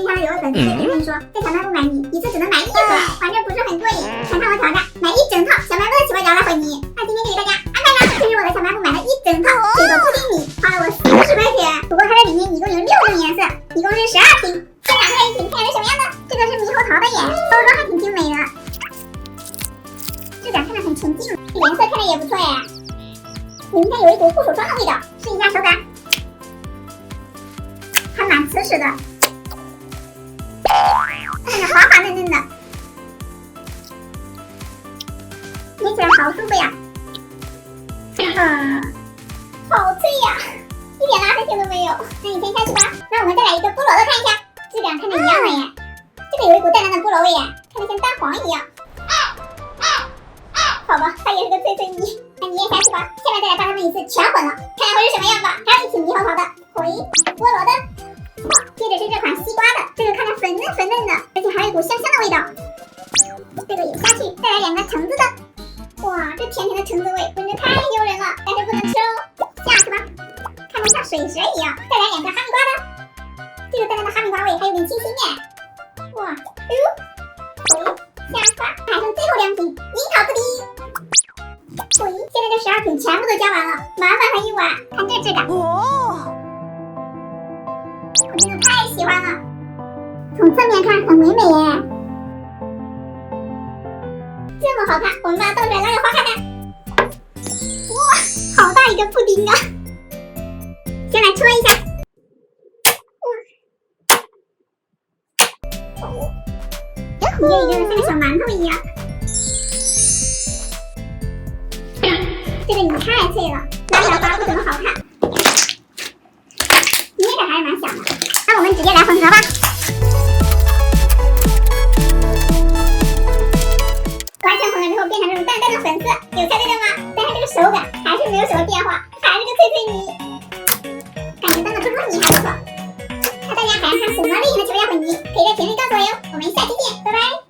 经常有位粉丝评论说，在小卖部买米，一次只能买1盒，反正不是很过瘾，想看我挑战买1整套小卖部的奇怪胶来回泥。那今天就给大家安排上，这是我在小卖部买了1整套这个布丁米，花了我40块钱。不过它这里面一共有6种颜色，一共是12瓶。先拿出来一瓶，看看是什么样的。这个是猕猴桃的耶，包装还挺精美的，质感看着很纯净，颜色看着也不错耶。里面有一股护手霜的味道，试一下手感，还蛮瓷实的，看着滑滑嫩嫩的，捏起来好舒服呀，好脆呀，一点拉伸性都没有。那你先下去吧。那我们再来一个菠萝的看一下，质感看着一样的耶，这个有一股淡淡的菠萝味耶，看着像蛋黄一样。好吧，它也是个脆脆泥，那你也下去吧。下面再来把它们一次全混了，看看会是什么样吧。还有一瓶猕猴桃的，回菠萝的，接着是这款西瓜的，这个看着粉嫩粉嫩的，而且还有一股香香的味道。这个也下去，再来2个橙子的，哇，这甜甜的橙子味闻着太诱人了，但是不能吃哦。下去吧，看着像水蛇一样。再来2个哈密瓜的，这个淡淡的哈密瓜味还有点清新耶。哇，哎呦，回下瓜，还剩最后2瓶樱桃布丁。现在这12瓶全部都加完了，满满的一碗，看这质感，我真的太喜欢了。从侧面看很唯美耶，这么好看，我们把它倒出来拉个花看看。哇，好大一个布丁啊！先来戳一下，一个一个的像个小馒头一样。这个泥太脆了，拉出来花不怎么好看，捏着还是蛮响的。那我们直接来混合吧。完全混了之后变成这种淡淡的粉色，有猜对了吗？但是这个手感还是没有什么变化，还是个脆脆泥，感觉当个桌泥还不错。那大家还想看什么类型的奇怪混泥，可以在评论告诉我哟。我们下期见，拜拜。